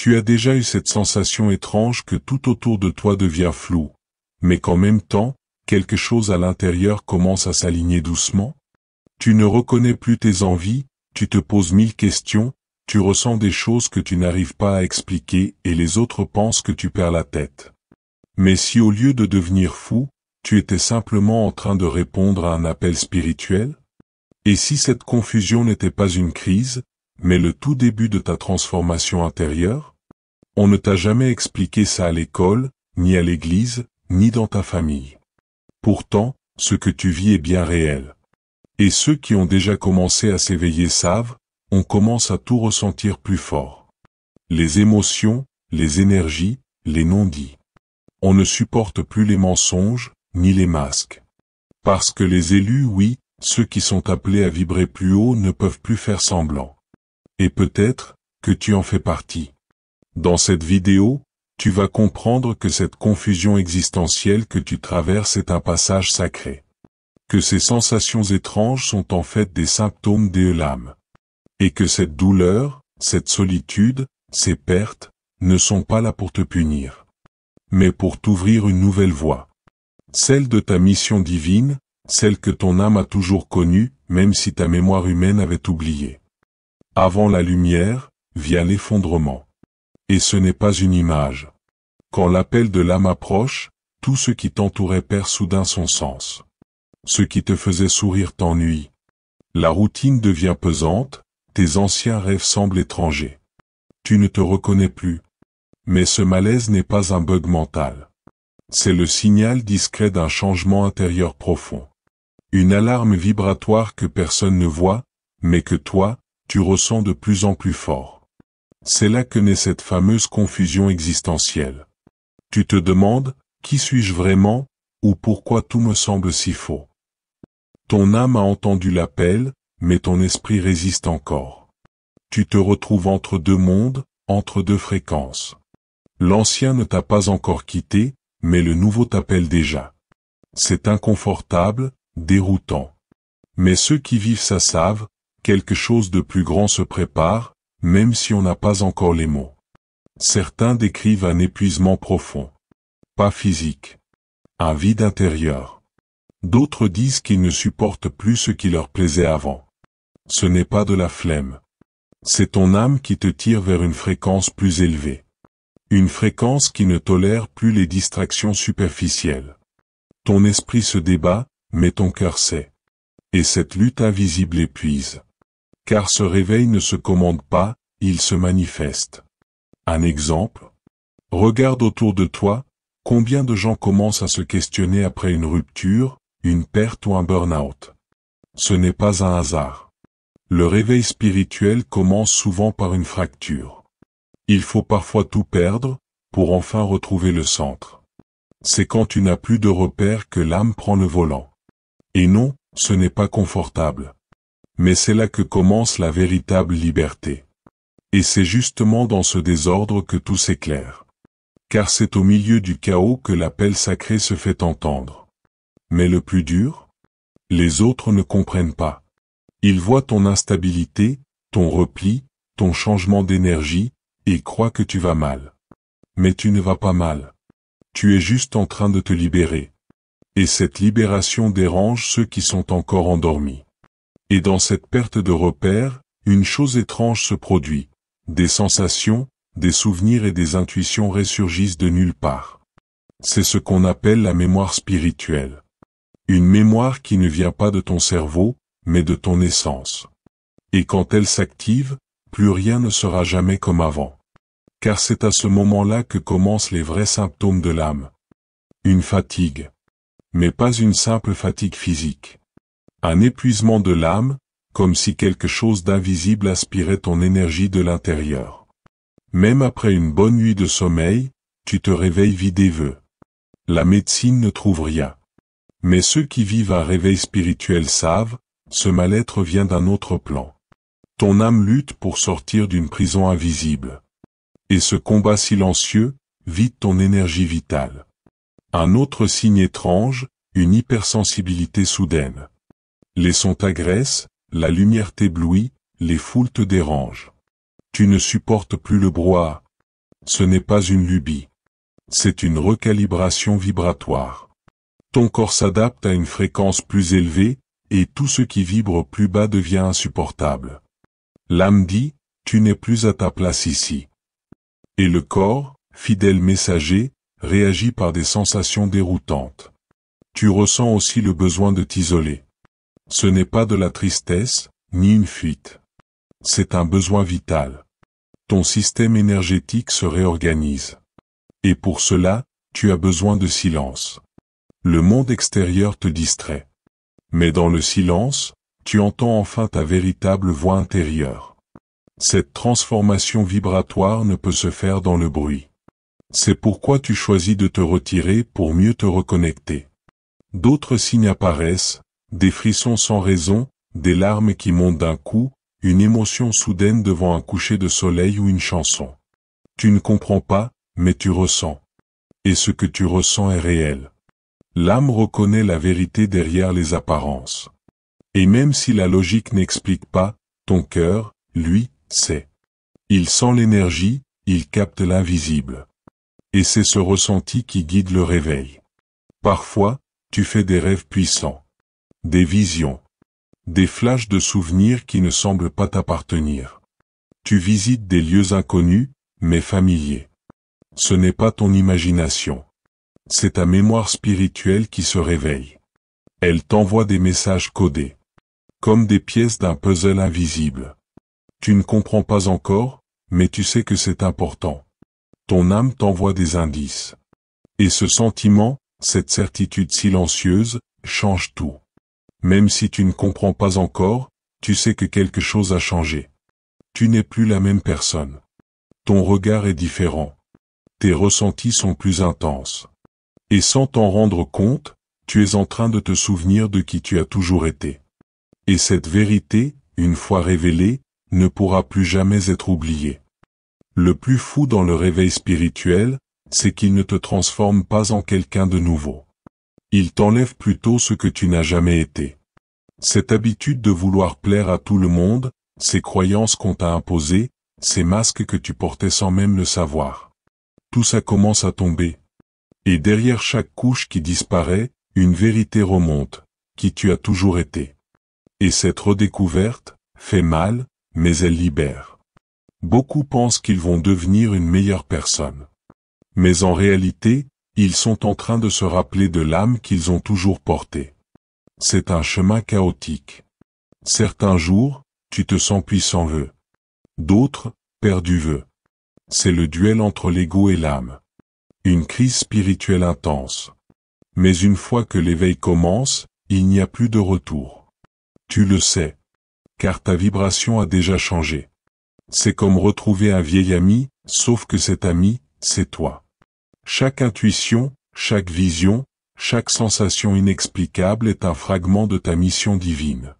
Tu as déjà eu cette sensation étrange que tout autour de toi devient flou, mais qu'en même temps, quelque chose à l'intérieur commence à s'aligner doucement? Tu ne reconnais plus tes envies, tu te poses 1000 questions, tu ressens des choses que tu n'arrives pas à expliquer et les autres pensent que tu perds la tête. Mais si au lieu de devenir fou, tu étais simplement en train de répondre à un appel spirituel? Et si cette confusion n'était pas une crise, mais le tout début de ta transformation intérieure? On ne t'a jamais expliqué ça à l'école, ni à l'église, ni dans ta famille. Pourtant, ce que tu vis est bien réel. Et ceux qui ont déjà commencé à s'éveiller savent, on commence à tout ressentir plus fort. Les émotions, les énergies, les non-dits. On ne supporte plus les mensonges, ni les masques. Parce que les élus, oui, ceux qui sont appelés à vibrer plus haut ne peuvent plus faire semblant. Et peut-être, que tu en fais partie. Dans cette vidéo, tu vas comprendre que cette confusion existentielle que tu traverses est un passage sacré. Que ces sensations étranges sont en fait des symptômes de l'âme. Et que cette douleur, cette solitude, ces pertes, ne sont pas là pour te punir. Mais pour t'ouvrir une nouvelle voie. Celle de ta mission divine, celle que ton âme a toujours connue, même si ta mémoire humaine avait oublié. Avant la lumière, vient l'effondrement. Et ce n'est pas une image. Quand l'appel de l'âme approche, tout ce qui t'entourait perd soudain son sens. Ce qui te faisait sourire t'ennuie. La routine devient pesante, tes anciens rêves semblent étrangers. Tu ne te reconnais plus. Mais ce malaise n'est pas un bug mental. C'est le signal discret d'un changement intérieur profond. Une alarme vibratoire que personne ne voit, mais que toi, tu ressens de plus en plus fort. C'est là que naît cette fameuse confusion existentielle. Tu te demandes, qui suis-je vraiment, ou pourquoi tout me semble si faux? Ton âme a entendu l'appel, mais ton esprit résiste encore. Tu te retrouves entre deux mondes, entre deux fréquences. L'ancien ne t'a pas encore quitté, mais le nouveau t'appelle déjà. C'est inconfortable, déroutant. Mais ceux qui vivent ça savent, quelque chose de plus grand se prépare, même si on n'a pas encore les mots. Certains décrivent un épuisement profond. Pas physique. Un vide intérieur. D'autres disent qu'ils ne supportent plus ce qui leur plaisait avant. Ce n'est pas de la flemme. C'est ton âme qui te tire vers une fréquence plus élevée. Une fréquence qui ne tolère plus les distractions superficielles. Ton esprit se débat, mais ton cœur sait. Et cette lutte invisible épuise. Car ce réveil ne se commande pas, il se manifeste. Un exemple? Regarde autour de toi, combien de gens commencent à se questionner après une rupture, une perte ou un burn-out? Ce n'est pas un hasard. Le réveil spirituel commence souvent par une fracture. Il faut parfois tout perdre, pour enfin retrouver le centre. C'est quand tu n'as plus de repères que l'âme prend le volant. Et non, ce n'est pas confortable. Mais c'est là que commence la véritable liberté. Et c'est justement dans ce désordre que tout s'éclaire. Car c'est au milieu du chaos que l'appel sacré se fait entendre. Mais le plus dur? Les autres ne comprennent pas. Ils voient ton instabilité, ton repli, ton changement d'énergie, et croient que tu vas mal. Mais tu ne vas pas mal. Tu es juste en train de te libérer. Et cette libération dérange ceux qui sont encore endormis. Et dans cette perte de repères, une chose étrange se produit. Des sensations, des souvenirs et des intuitions ressurgissent de nulle part. C'est ce qu'on appelle la mémoire spirituelle. Une mémoire qui ne vient pas de ton cerveau, mais de ton essence. Et quand elle s'active, plus rien ne sera jamais comme avant. Car c'est à ce moment-là que commencent les vrais symptômes de l'âme. Une fatigue. Mais pas une simple fatigue physique. Un épuisement de l'âme, comme si quelque chose d'invisible aspirait ton énergie de l'intérieur. Même après une bonne nuit de sommeil, tu te réveilles vidéveux. La médecine ne trouve rien. Mais ceux qui vivent un réveil spirituel savent, ce mal-être vient d'un autre plan. Ton âme lutte pour sortir d'une prison invisible. Et ce combat silencieux, vide ton énergie vitale. Un autre signe étrange, une hypersensibilité soudaine. Les sons t'agressent, la lumière t'éblouit, les foules te dérangent. Tu ne supportes plus le brouhaha. Ce n'est pas une lubie. C'est une recalibration vibratoire. Ton corps s'adapte à une fréquence plus élevée, et tout ce qui vibre plus bas devient insupportable. L'âme dit, tu n'es plus à ta place ici. Et le corps, fidèle messager, réagit par des sensations déroutantes. Tu ressens aussi le besoin de t'isoler. Ce n'est pas de la tristesse, ni une fuite. C'est un besoin vital. Ton système énergétique se réorganise. Et pour cela, tu as besoin de silence. Le monde extérieur te distrait. Mais dans le silence, tu entends enfin ta véritable voix intérieure. Cette transformation vibratoire ne peut se faire dans le bruit. C'est pourquoi tu choisis de te retirer pour mieux te reconnecter. D'autres signes apparaissent, des frissons sans raison, des larmes qui montent d'un coup, une émotion soudaine devant un coucher de soleil ou une chanson. Tu ne comprends pas, mais tu ressens. Et ce que tu ressens est réel. L'âme reconnaît la vérité derrière les apparences. Et même si la logique n'explique pas, ton cœur, lui, sait. Il sent l'énergie, il capte l'invisible. Et c'est ce ressenti qui guide le réveil. Parfois, tu fais des rêves puissants. Des visions. Des flashs de souvenirs qui ne semblent pas t'appartenir. Tu visites des lieux inconnus, mais familiers. Ce n'est pas ton imagination. C'est ta mémoire spirituelle qui se réveille. Elle t'envoie des messages codés. Comme des pièces d'un puzzle invisible. Tu ne comprends pas encore, mais tu sais que c'est important. Ton âme t'envoie des indices. Et ce sentiment, cette certitude silencieuse, change tout. Même si tu ne comprends pas encore, tu sais que quelque chose a changé. Tu n'es plus la même personne. Ton regard est différent. Tes ressentis sont plus intenses. Et sans t'en rendre compte, tu es en train de te souvenir de qui tu as toujours été. Et cette vérité, une fois révélée, ne pourra plus jamais être oubliée. Le plus fou dans le réveil spirituel, c'est qu'il ne te transforme pas en quelqu'un de nouveau. Il t'enlève plutôt ce que tu n'as jamais été. Cette habitude de vouloir plaire à tout le monde, ces croyances qu'on t'a imposées, ces masques que tu portais sans même le savoir. Tout ça commence à tomber. Et derrière chaque couche qui disparaît, une vérité remonte, qui tu as toujours été. Et cette redécouverte, fait mal, mais elle libère. Beaucoup pensent qu'ils vont devenir une meilleure personne. Mais en réalité, ils sont en train de se rappeler de l'âme qu'ils ont toujours portée. C'est un chemin chaotique. Certains jours, tu te sens puissant veut. D'autres, perdu veut. C'est le duel entre l'ego et l'âme. Une crise spirituelle intense. Mais une fois que l'éveil commence, il n'y a plus de retour. Tu le sais. Car ta vibration a déjà changé. C'est comme retrouver un vieil ami, sauf que cet ami, c'est toi. Chaque intuition, chaque vision, chaque sensation inexplicable est un fragment de ta mission divine.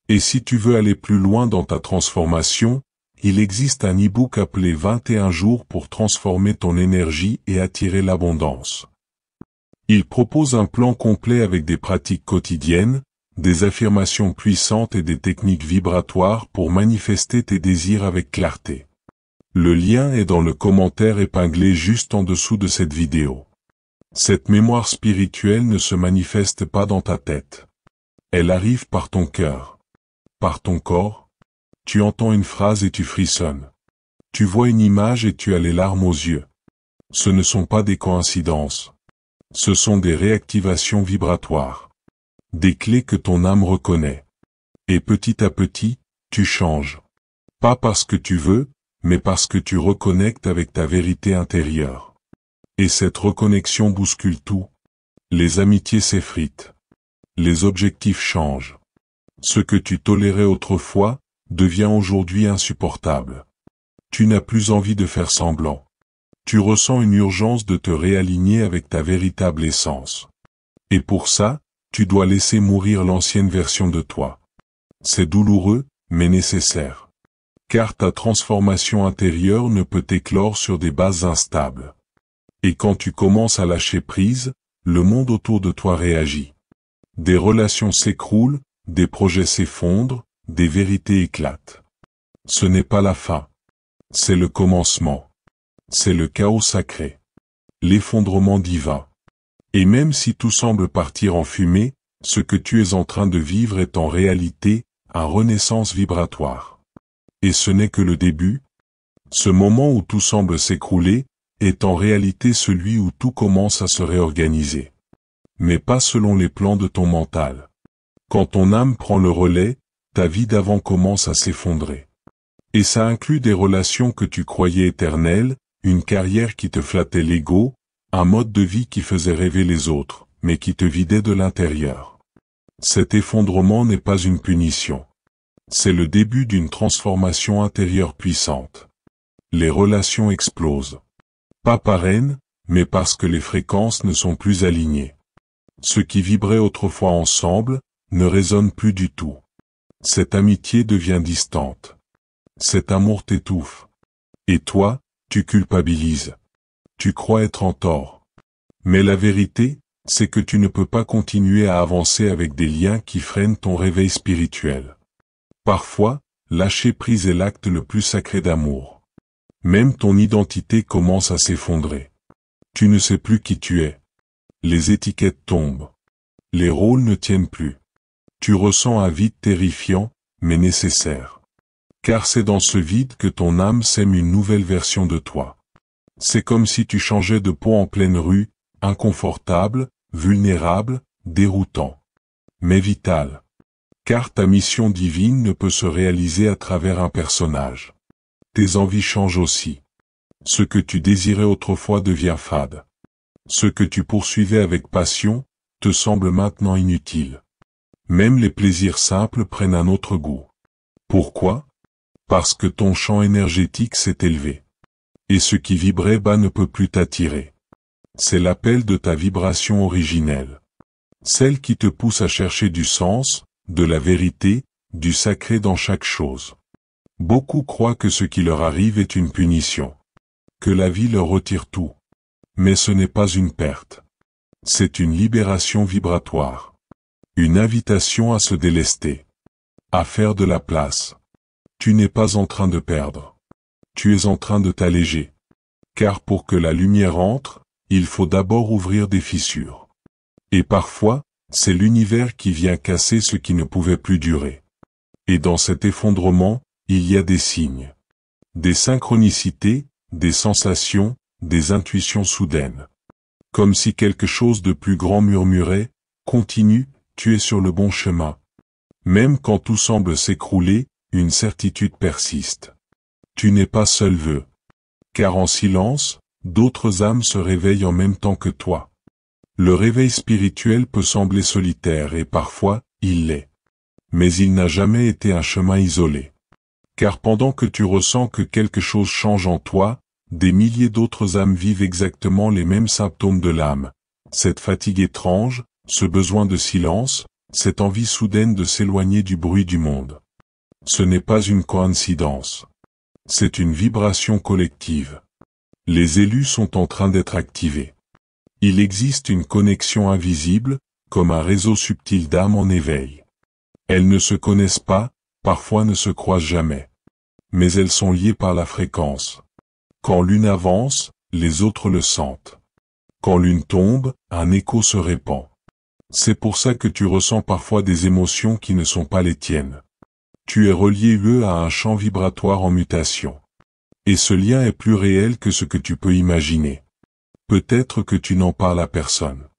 Et si tu veux aller plus loin dans ta transformation, il existe un e-book appelé 21 jours pour transformer ton énergie et attirer l'abondance. Il propose un plan complet avec des pratiques quotidiennes, des affirmations puissantes et des techniques vibratoires pour manifester tes désirs avec clarté. Le lien est dans le commentaire épinglé juste en dessous de cette vidéo. Cette mémoire spirituelle ne se manifeste pas dans ta tête. Elle arrive par ton cœur. Par ton corps. Tu entends une phrase et tu frissonnes. Tu vois une image et tu as les larmes aux yeux. Ce ne sont pas des coïncidences. Ce sont des réactivations vibratoires. Des clés que ton âme reconnaît. Et petit à petit, tu changes. Pas parce que tu veux, mais parce que tu reconnectes avec ta vérité intérieure. Et cette reconnexion bouscule tout. Les amitiés s'effritent. Les objectifs changent. Ce que tu tolérais autrefois, devient aujourd'hui insupportable. Tu n'as plus envie de faire semblant. Tu ressens une urgence de te réaligner avec ta véritable essence. Et pour ça, tu dois laisser mourir l'ancienne version de toi. C'est douloureux, mais nécessaire. Car ta transformation intérieure ne peut éclore sur des bases instables. Et quand tu commences à lâcher prise, le monde autour de toi réagit. Des relations s'écroulent, des projets s'effondrent, des vérités éclatent. Ce n'est pas la fin. C'est le commencement. C'est le chaos sacré. L'effondrement divin. Et même si tout semble partir en fumée, ce que tu es en train de vivre est en réalité une renaissance vibratoire. Et ce n'est que le début. Ce moment où tout semble s'écrouler est en réalité celui où tout commence à se réorganiser. Mais pas selon les plans de ton mental. Quand ton âme prend le relais, ta vie d'avant commence à s'effondrer. Et ça inclut des relations que tu croyais éternelles, une carrière qui te flattait l'ego, un mode de vie qui faisait rêver les autres, mais qui te vidait de l'intérieur. Cet effondrement n'est pas une punition. C'est le début d'une transformation intérieure puissante. Les relations explosent. Pas par haine, mais parce que les fréquences ne sont plus alignées. Ce qui vibrait autrefois ensemble, ne résonne plus du tout. Cette amitié devient distante. Cet amour t'étouffe. Et toi, tu culpabilises. Tu crois être en tort. Mais la vérité, c'est que tu ne peux pas continuer à avancer avec des liens qui freinent ton réveil spirituel. Parfois, lâcher prise est l'acte le plus sacré d'amour. Même ton identité commence à s'effondrer. Tu ne sais plus qui tu es. Les étiquettes tombent. Les rôles ne tiennent plus. Tu ressens un vide terrifiant, mais nécessaire. Car c'est dans ce vide que ton âme sème une nouvelle version de toi. C'est comme si tu changeais de peau en pleine rue, inconfortable, vulnérable, déroutant. Mais vital. Car ta mission divine ne peut se réaliser à travers un personnage. Tes envies changent aussi. Ce que tu désirais autrefois devient fade. Ce que tu poursuivais avec passion, te semble maintenant inutile. Même les plaisirs simples prennent un autre goût. Pourquoi? Parce que ton champ énergétique s'est élevé. Et ce qui vibrait bas ne peut plus t'attirer. C'est l'appel de ta vibration originelle. Celle qui te pousse à chercher du sens, de la vérité, du sacré dans chaque chose. Beaucoup croient que ce qui leur arrive est une punition. Que la vie leur retire tout. Mais ce n'est pas une perte. C'est une libération vibratoire. Une invitation à se délester. À faire de la place. Tu n'es pas en train de perdre. Tu es en train de t'alléger. Car pour que la lumière entre, il faut d'abord ouvrir des fissures. Et parfois, c'est l'univers qui vient casser ce qui ne pouvait plus durer. Et dans cet effondrement, il y a des signes. Des synchronicités, des sensations, des intuitions soudaines. Comme si quelque chose de plus grand murmurait, « Continue, tu es sur le bon chemin ». Même quand tout semble s'écrouler, une certitude persiste. Tu n'es pas seul vœu. Car en silence, d'autres âmes se réveillent en même temps que toi. Le réveil spirituel peut sembler solitaire et parfois, il l'est. Mais il n'a jamais été un chemin isolé. Car pendant que tu ressens que quelque chose change en toi, des milliers d'autres âmes vivent exactement les mêmes symptômes de l'âme. Cette fatigue étrange, ce besoin de silence, cette envie soudaine de s'éloigner du bruit du monde. Ce n'est pas une coïncidence. C'est une vibration collective. Les élus sont en train d'être activés. Il existe une connexion invisible, comme un réseau subtil d'âmes en éveil. Elles ne se connaissent pas, parfois ne se croisent jamais. Mais elles sont liées par la fréquence. Quand l'une avance, les autres le sentent. Quand l'une tombe, un écho se répand. C'est pour ça que tu ressens parfois des émotions qui ne sont pas les tiennes. Tu es relié à un champ vibratoire en mutation. Et ce lien est plus réel que ce que tu peux imaginer. Peut-être que tu n'en parles à personne.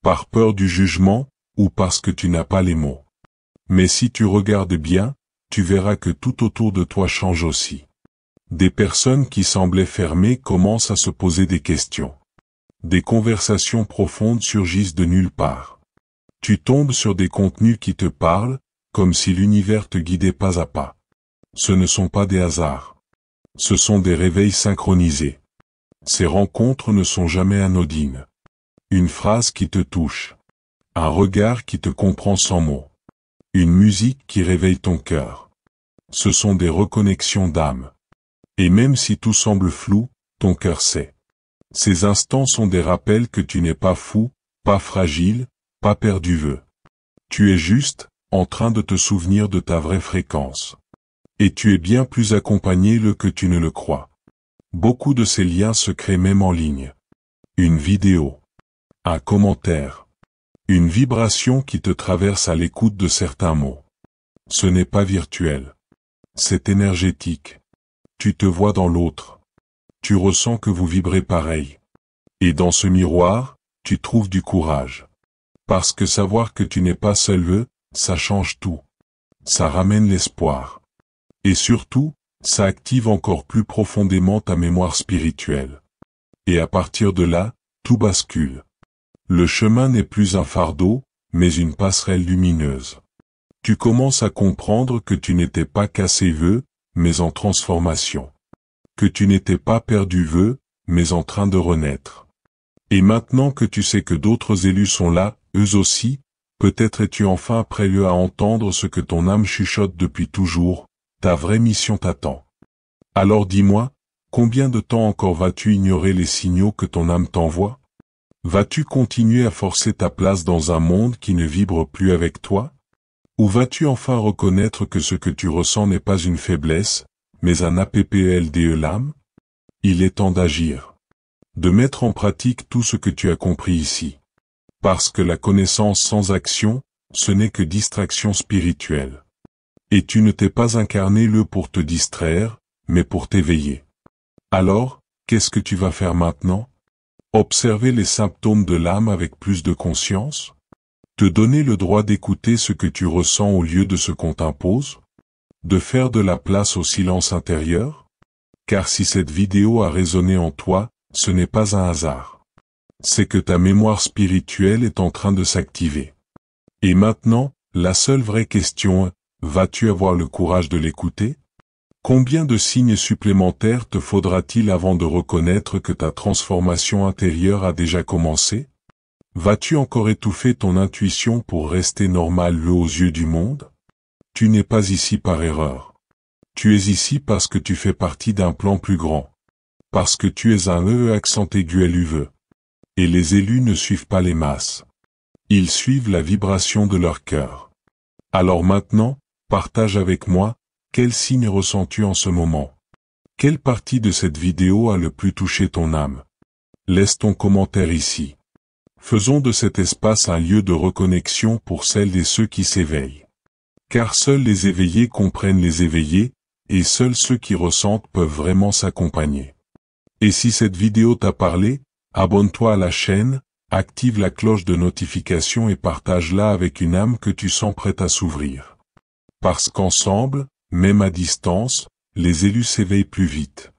Par peur du jugement, ou parce que tu n'as pas les mots. Mais si tu regardes bien, tu verras que tout autour de toi change aussi. Des personnes qui semblaient fermées commencent à se poser des questions. Des conversations profondes surgissent de nulle part. Tu tombes sur des contenus qui te parlent, comme si l'univers te guidait pas à pas. Ce ne sont pas des hasards. Ce sont des réveils synchronisés. Ces rencontres ne sont jamais anodines. Une phrase qui te touche. Un regard qui te comprend sans mots. Une musique qui réveille ton cœur. Ce sont des reconnexions d'âme. Et même si tout semble flou, ton cœur sait. Ces instants sont des rappels que tu n'es pas fou, pas fragile, pas perdu. Tu es juste, en train de te souvenir de ta vraie fréquence. Et tu es bien plus accompagné que tu ne le crois. Beaucoup de ces liens se créent même en ligne. Une vidéo, un commentaire, une vibration qui te traverse à l'écoute de certains mots. Ce n'est pas virtuel. C'est énergétique. Tu te vois dans l'autre. Tu ressens que vous vibrez pareil. Et dans ce miroir, tu trouves du courage. Parce que savoir que tu n'es pas seul, ça change tout. Ça ramène l'espoir. Et surtout, ça active encore plus profondément ta mémoire spirituelle. Et à partir de là, tout bascule. Le chemin n'est plus un fardeau, mais une passerelle lumineuse. Tu commences à comprendre que tu n'étais pas cassé, mais en transformation. Que tu n'étais pas perdu, mais en train de renaître. Et maintenant que tu sais que d'autres élus sont là, eux aussi, peut-être es-tu enfin prêt à entendre ce que ton âme chuchote depuis toujours, ta vraie mission t'attend. Alors dis-moi, combien de temps encore vas-tu ignorer les signaux que ton âme t'envoie? Vas-tu continuer à forcer ta place dans un monde qui ne vibre plus avec toi? Ou vas-tu enfin reconnaître que ce que tu ressens n'est pas une faiblesse, mais un APPELDE l'âme? Il est temps d'agir. De mettre en pratique tout ce que tu as compris ici. Parce que la connaissance sans action, ce n'est que distraction spirituelle. Et tu ne t'es pas incarné pour te distraire, mais pour t'éveiller. Alors, qu'est-ce que tu vas faire maintenant? Observer les symptômes de l'âme avec plus de conscience? Te donner le droit d'écouter ce que tu ressens au lieu de ce qu'on t'impose? De faire de la place au silence intérieur? Car si cette vidéo a résonné en toi, ce n'est pas un hasard. C'est que ta mémoire spirituelle est en train de s'activer. Et maintenant, la seule vraie question, vas-tu avoir le courage de l'écouter? Combien de signes supplémentaires te faudra-t-il avant de reconnaître que ta transformation intérieure a déjà commencé? Vas-tu encore étouffer ton intuition pour rester normal aux yeux du monde? Tu n'es pas ici par erreur. Tu es ici parce que tu fais partie d'un plan plus grand. Parce que tu es un accent aigu LUVE. Et les élus ne suivent pas les masses. Ils suivent la vibration de leur cœur. Alors maintenant, partage avec moi, quel signe ressens-tu en ce moment? Quelle partie de cette vidéo a le plus touché ton âme? Laisse ton commentaire ici. Faisons de cet espace un lieu de reconnexion pour celles et ceux qui s'éveillent. Car seuls les éveillés comprennent les éveillés, et seuls ceux qui ressentent peuvent vraiment s'accompagner. Et si cette vidéo t'a parlé, abonne-toi à la chaîne, active la cloche de notification et partage-la avec une âme que tu sens prête à s'ouvrir. Parce qu'ensemble, même à distance, les élus s'éveillent plus vite.